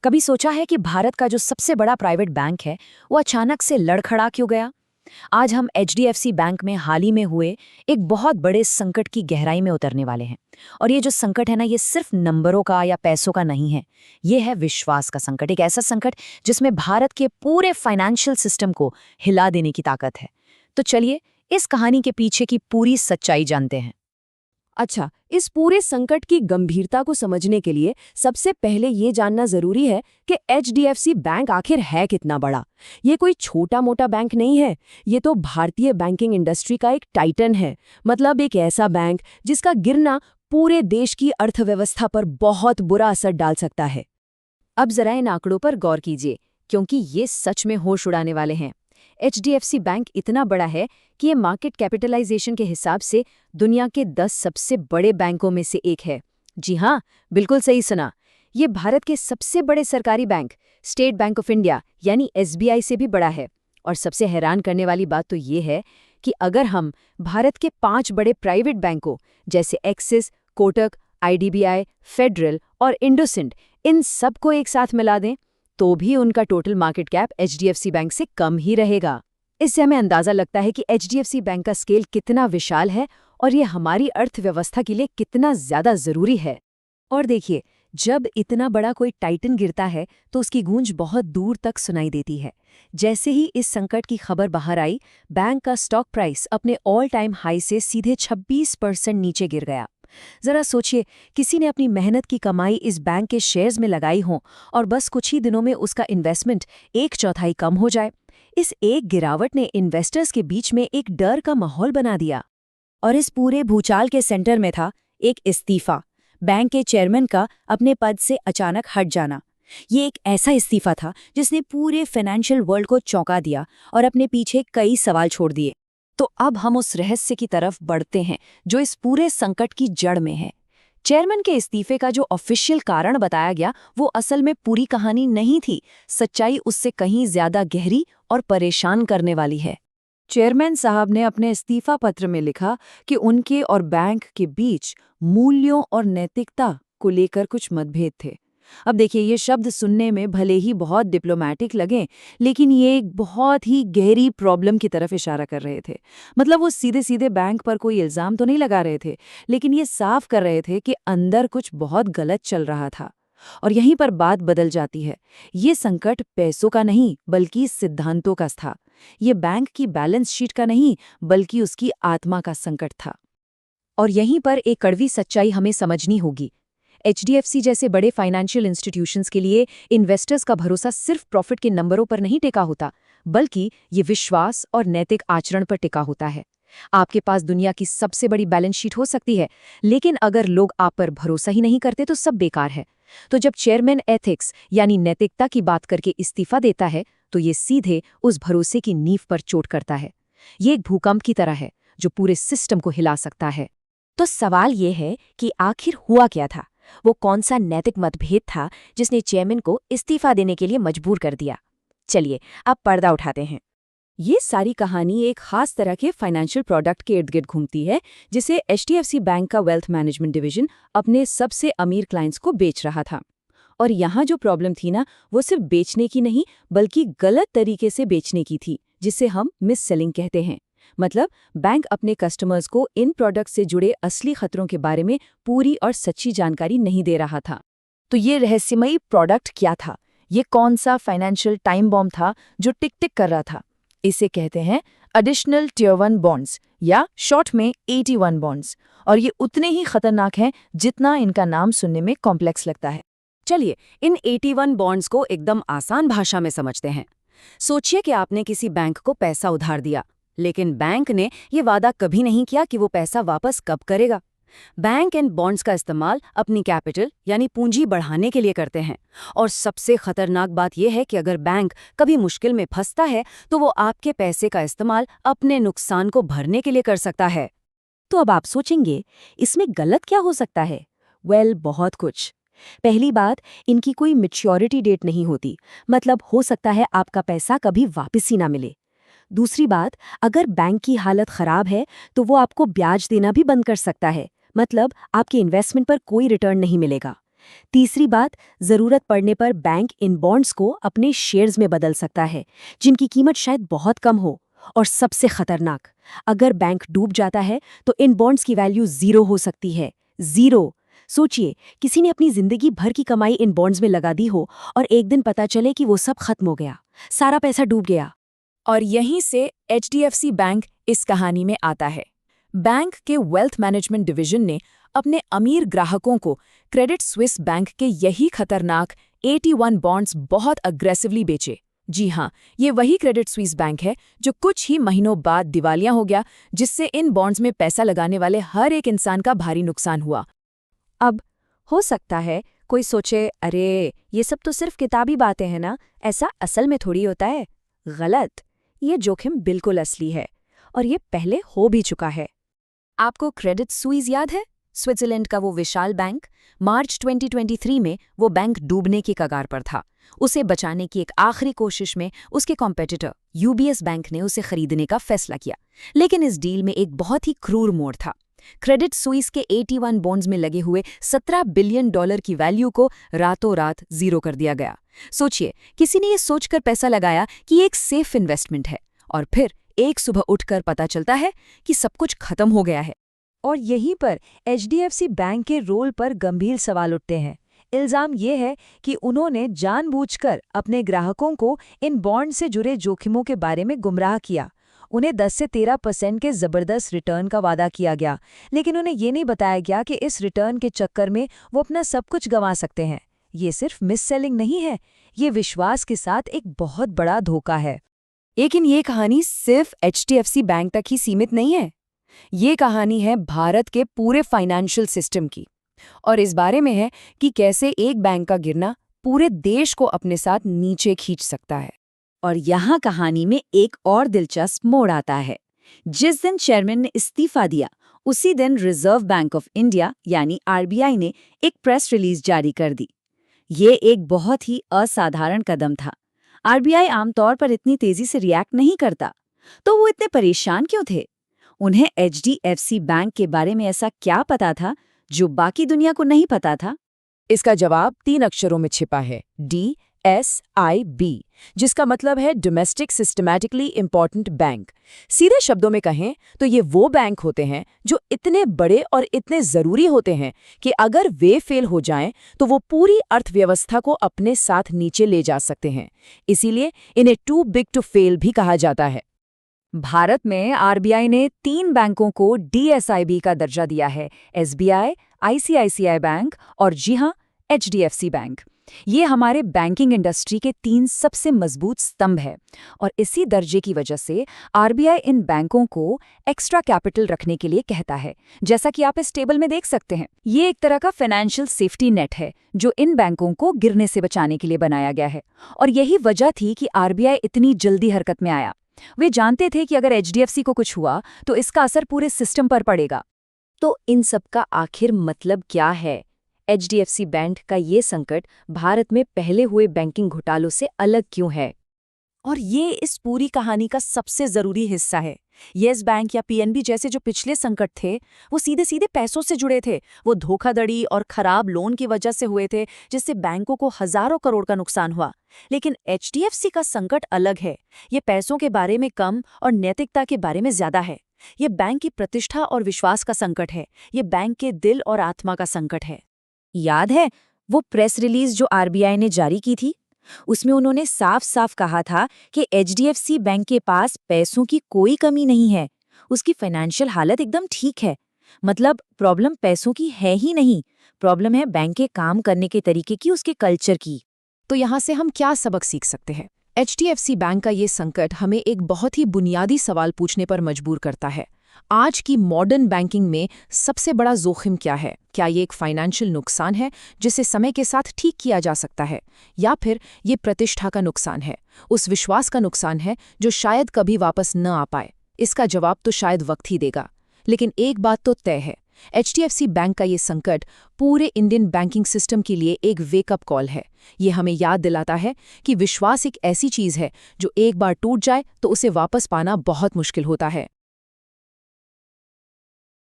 कभी सोचा है कि भारत का जो सबसे बड़ा प्राइवेट बैंक है वो अचानक से लड़खड़ा क्यों गया? आज हम एचडीएफसी बैंक में हाल ही में हुए एक बहुत बड़े संकट की गहराई में उतरने वाले हैं। और ये जो संकट है ना, ये सिर्फ नंबरों का या पैसों का नहीं है। ये है विश्वास का संकट, एक ऐसा संकट जिसमें भारत के पूरे फाइनेंशियल सिस्टम को हिला देने की ताकत है। तो चलिए इस कहानी के पीछे की पूरी सच्चाई जानते हैं। अच्छा, इस पूरे संकट की गंभीरता को समझने के लिए सबसे पहले ये जानना जरूरी है कि एचडीएफसी बैंक आखिर है कितना बड़ा। ये कोई छोटा मोटा बैंक नहीं है, ये तो भारतीय बैंकिंग इंडस्ट्री का एक टाइटन है। मतलब एक ऐसा बैंक जिसका गिरना पूरे देश की अर्थव्यवस्था पर बहुत बुरा असर डाल सकता है। अब जरा इन आंकड़ों पर गौर कीजिए, क्योंकि ये सच में होश उड़ाने वाले हैं। एचडीएफसी बैंक इतना बड़ा है कि ये मार्केट कैपिटलाइजेशन के हिसाब से दुनिया के 10 सबसे बड़े बैंकों में से एक है। जी हाँ, बिल्कुल सही सुना। ये भारत के सबसे बड़े सरकारी bank state bank of India यानी एसबीआई से भी बड़ा है। और सबसे हैरान करने वाली बात तो ये है कि अगर हम भारत के 5 बड़े प्राइवेट बैंकों जैसे एक्सिस, कोटक, आईडीबीआई, फेडरल और इंडोसिंड इन सबको एक साथ मिला दें तो भी उनका total market cap HDFC bank से कम ही रहेगा। इससे हमें अंदाजा लगता है कि एचडीएफसी बैंक का स्केल कितना विशाल है और ये हमारी अर्थव्यवस्था के लिए कितना ज्यादा जरूरी है। और देखिए, जब इतना बड़ा कोई टाइटन गिरता है तो उसकी गूंज बहुत दूर तक सुनाई देती है। जैसे ही इस संकट की खबर बाहर आई, बैंक का स्टॉक प्राइस अपने ऑल टाइम हाई से सीधे 26% नीचे गिर गया। जरा सोचिए, किसी ने अपनी मेहनत की कमाई इस बैंक के शेयर्स में लगाई हो और बस कुछ ही दिनों में उसका इन्वेस्टमेंट 1/4 कम हो जाए। इस एक गिरावट ने इन्वेस्टर्स के बीच में एक डर का माहौल बना दिया। और इस पूरे भूचाल के सेंटर में था एक इस्तीफा, बैंक के चेयरमैन का अपने पद से अचानक हट जाना। ये एक ऐसा इस्तीफा था जिसने पूरे फाइनेंशियल वर्ल्ड को चौंका दिया और अपने पीछे कई सवाल छोड़ दिए। तो अब हम उस रहस्य की तरफ बढ़ते हैं जो इस पूरे संकट की जड़ में है। चेयरमैन के इस्तीफे का जो ऑफिशियल कारण बताया गया वो असल में पूरी कहानी नहीं थी। सच्चाई उससे कहीं ज्यादा गहरी और परेशान करने वाली है। चेयरमैन साहब ने अपने इस्तीफा पत्र में लिखा कि उनके और बैंक के बीच मूल्यों और नैतिकता को लेकर कुछ मतभेद थे। अब देखिए, ये शब्द सुनने में भले ही बहुत डिप्लोमैटिक लगें, लेकिन ये एक बहुत ही गहरी प्रॉब्लम की तरफ इशारा कर रहे थे। मतलब वो सीधे सीधे बैंक पर कोई इल्जाम तो नहीं लगा रहे थे, लेकिन ये साफ कर रहे थे कि अंदर कुछ बहुत गलत चल रहा था। और यहीं पर बात बदल जाती है। ये संकट पैसों का नहीं बल्कि सिद्धांतों का था। ये बैंक की बैलेंस शीट का नहीं बल्कि उसकी आत्मा का संकट था। और यहीं पर एक कड़वी सच्चाई हमें समझनी होगी। एचडीएफसी जैसे बड़े फाइनेंशियल इंस्टीट्यूशंस के लिए इन्वेस्टर्स का भरोसा सिर्फ प्रॉफिट के नंबरों पर नहीं टिका होता, बल्कि ये विश्वास और नैतिक आचरण पर टिका होता है। आपके पास दुनिया की सबसे बड़ी बैलेंस शीट हो सकती है, लेकिन अगर लोग आप पर भरोसा ही नहीं करते तो सब बेकार है। तो जब चेयरमैन एथिक्स यानी नैतिकता की बात करके इस्तीफा देता है तो ये सीधे उस भरोसे की नींव पर चोट करता है। ये एक भूकंप की तरह है जो पूरे सिस्टम को हिला सकता है। तो सवाल ये है कि आखिर हुआ क्या था? वो कौन सा नैतिक मतभेद था जिसने चेयरमैन को इस्तीफा देने के लिए मजबूर कर दिया? चलिए अब पर्दा उठाते हैं। ये सारी कहानी एक खास तरह के फाइनेंशियल प्रोडक्ट के इर्द गिर्द घूमती है जिसे एचडीएफसी बैंक का वेल्थ मैनेजमेंट डिवीजन अपने सबसे अमीर क्लाइंट्स को बेच रहा था। और यहाँ जो प्रॉब्लम थी ना, वो सिर्फ बेचने की नहीं बल्कि गलत तरीके से बेचने की थी, जिसे हम मिस सेलिंग कहते हैं। मतलब बैंक अपने कस्टमर्स को इन प्रोडक्ट से जुड़े असली खतरों के बारे में पूरी और सच्ची जानकारी नहीं दे रहा था। तो ये रहस्यमयी प्रोडक्ट क्या था? ये कौन सा फाइनेंशियल टाइम बॉम्ब था जो टिक टिक कर रहा था? इसे कहते हैं एडिशनल टियर 1 बॉन्ड्स या शॉर्ट में 81 बॉन्ड्स। और ये उतने ही खतरनाक हैं जितना इनका नाम सुनने में कॉम्प्लेक्स लगता है। चलिए इन 81 बॉन्ड्स को एकदम आसान भाषा में समझते हैं। सोचिए कि आपने किसी बैंक को पैसा उधार दिया, लेकिन बैंक ने ये वादा कभी नहीं किया कि वो पैसा वापस कब करेगा। बैंक इन बॉन्ड्स का इस्तेमाल अपनी कैपिटल यानी पूंजी बढ़ाने के लिए करते हैं। और सबसे खतरनाक बात यह है कि अगर बैंक कभी मुश्किल में फंसता है तो वो आपके पैसे का इस्तेमाल अपने नुकसान को भरने के लिए कर सकता है। तो अब आप सोचेंगे, इसमें गलत क्या हो सकता है? बहुत कुछ। पहली बात, इनकी कोई मैच्योरिटी डेट नहीं होती। मतलब हो सकता है आपका पैसा कभी वापस ही ना मिले। दूसरी बात, अगर बैंक की हालत खराब है तो वो आपको ब्याज देना भी बंद कर सकता है। मतलब आपके इन्वेस्टमेंट पर कोई रिटर्न नहीं मिलेगा। तीसरी बात, जरूरत पड़ने पर बैंक इन बॉन्ड्स को अपने शेयर्स में बदल सकता है, जिनकी कीमत शायद बहुत कम हो। और सबसे खतरनाक, अगर बैंक डूब जाता है तो इन बॉन्ड्स की वैल्यू 0 हो सकती है। 0। सोचिए, किसी ने अपनी जिंदगी भर की कमाई इन बॉन्ड्स में लगा दी हो और एक दिन पता चले कि वो सब खत्म हो गया, सारा पैसा डूब गया। और यहीं से HDFC बैंक इस कहानी में आता है। बैंक के वेल्थ मैनेजमेंट डिवीजन ने अपने अमीर ग्राहकों को क्रेडिट स्विस बैंक के यही खतरनाक 81 बॉन्ड्स बहुत अग्रेसिवली बेचे। जी हाँ, ये वही क्रेडिट स्विस बैंक है जो कुछ ही महीनों बाद दिवालिया हो गया, जिससे इन बॉन्ड्स में पैसा लगाने वाले हर एक इंसान का भारी नुकसान हुआ। अब हो सकता है कोई सोचे, अरे ये सब तो सिर्फ किताबी बातें हैं ना, ऐसा असल में थोड़ी होता है। गलत। ये जोखिम बिल्कुल असली है और ये पहले हो भी चुका है। आपको क्रेडिट स्विस याद है? स्विट्जरलैंड का वो विशाल बैंक। मार्च 2023 में वो बैंक डूबने की कगार पर था। उसे बचाने की एक आखिरी कोशिश में उसके कॉम्पिटिटर UBS बैंक ने उसे खरीदने का फैसला किया, लेकिन इस डील में एक बहुत ही क्रूर मोड़ था। क्रेडिट स्विस के 81 बॉन्ड्स में लगे हुए $17 बिलियन की वैल्यू को रातों रात 0 कर दिया गया। सोचिए, किसी ने ये सोचकर पैसा लगाया कि ये एक सेफ इन्वेस्टमेंट है, और फिर एक सुबह उठकर पता चलता है कि सब कुछ खत्म हो गया है। और यहीं पर HDFC बैंक के रोल पर गंभीर सवाल उठते हैं। इल्जाम ये है कि उन्होंने जानबूझकर अपने ग्राहकों को इन बॉन्ड से जुड़े जोखिमों के बारे में गुमराह किया। उन्हें 10 से 13% के ज़बरदस्त रिटर्न का वादा किया गया, लेकिन उन्हें ये नहीं बताया गया कि इस रिटर्न के चक्कर में वो अपना सब कुछ गंवा सकते हैं। ये सिर्फ मिस सेलिंग नहीं है, ये विश्वास के साथ एक बहुत बड़ा धोखा है। लेकिन ये कहानी सिर्फ HDFC बैंक तक ही सीमित नहीं है। ये कहानी है भारत के पूरे फाइनेंशियल सिस्टम की, और इस बारे में है कि कैसे एक बैंक का गिरना पूरे देश को अपने साथ नीचे खींच सकता है। और यहाँ कहानी में एक और दिलचस्प मोड़ आता है। जिस दिन चेयरमैन ने इस्तीफा दिया, उसी दिन रिजर्व बैंक ऑफ इंडिया यानी RBI ने एक प्रेस रिलीज जारी कर दी। ये एक बहुत ही असाधारण कदम था। RBI आमतौर पर इतनी तेजी से रिएक्ट नहीं करता, तो वो इतने परेशान क्यों थे? उन्हें HDFC बैंक के बारे में ऐसा क्या पता था जो बाकी दुनिया को नहीं पता था? इसका जवाब 3 अक्षरों में छिपा है, DSIB, जिसका मतलब है डोमेस्टिक सिस्टमैटिकली इम्पॉर्टेंट बैंक। सीधे शब्दों में कहें तो ये वो बैंक होते हैं जो इतने बड़े और इतने ज़रूरी होते हैं कि अगर वे फेल हो जाएं तो वो पूरी अर्थव्यवस्था को अपने साथ नीचे ले जा सकते हैं। इसीलिए इन्हें टू बिग टू फेल भी कहा जाता है। भारत में RBI ने 3 बैंकों को DSIB का दर्जा दिया है, SBI, ICICI बैंक और जी हाँ, HDFC बैंक। ये हमारे बैंकिंग इंडस्ट्री के 3 सबसे मजबूत स्तंभ है, और इसी दर्जे की वजह से RBI इन बैंकों को एक्स्ट्रा कैपिटल रखने के लिए कहता है, जैसा कि आप इस टेबल में देख सकते हैं। ये एक तरह का फाइनेंशियल सेफ्टी नेट है जो इन बैंकों को गिरने से बचाने के लिए बनाया गया है, और यही वजह थी कि RBI इतनी जल्दी हरकत में आया। वे जानते थे कि अगर HDFC को कुछ हुआ तो इसका असर पूरे सिस्टम पर पड़ेगा। तो इन सब का आखिर मतलब क्या है? HDFC बैंक का ये संकट भारत में पहले हुए बैंकिंग घोटालों से अलग क्यों है? और ये इस पूरी कहानी का सबसे ज़रूरी हिस्सा है। येस बैंक या PNB जैसे जो पिछले संकट थे, वो सीधे सीधे पैसों से जुड़े थे। वो धोखाधड़ी और खराब लोन की वजह से हुए थे, जिससे बैंकों को हज़ारों करोड़ का नुकसान हुआ। लेकिन HDFC का संकट अलग है। ये पैसों के बारे में कम और नैतिकता के बारे में ज़्यादा है। ये बैंक की प्रतिष्ठा और विश्वास का संकट है। ये बैंक के दिल और आत्मा का संकट है। याद है वो प्रेस रिलीज जो RBI ने जारी की थी? उसमें उन्होंने साफ साफ कहा था कि HDFC बैंक के पास पैसों की कोई कमी नहीं है, उसकी फाइनेंशियल हालत एकदम ठीक है। मतलब प्रॉब्लम पैसों की है ही नहीं, प्रॉब्लम है बैंक के काम करने के तरीके की, उसके कल्चर की। तो यहाँ से हम क्या सबक सीख सकते हैं? HDFC बैंक का ये संकट हमें एक बहुत ही बुनियादी सवाल पूछने पर मजबूर करता है। आज की मॉडर्न बैंकिंग में सबसे बड़ा जोखिम क्या है? क्या ये एक फाइनेंशियल नुकसान है जिसे समय के साथ ठीक किया जा सकता है, या फिर ये प्रतिष्ठा का नुकसान है, उस विश्वास का नुकसान है जो शायद कभी वापस न आ पाए? इसका जवाब तो शायद वक्त ही देगा। लेकिन एक बात तो तय है, HDFC बैंक का ये संकट पूरे इंडियन बैंकिंग सिस्टम के लिए एक वेकअप कॉल है। ये हमें याद दिलाता है कि विश्वास एक ऐसी चीज़ है जो एक बार टूट जाए तो उसे वापस पाना बहुत मुश्किल होता है।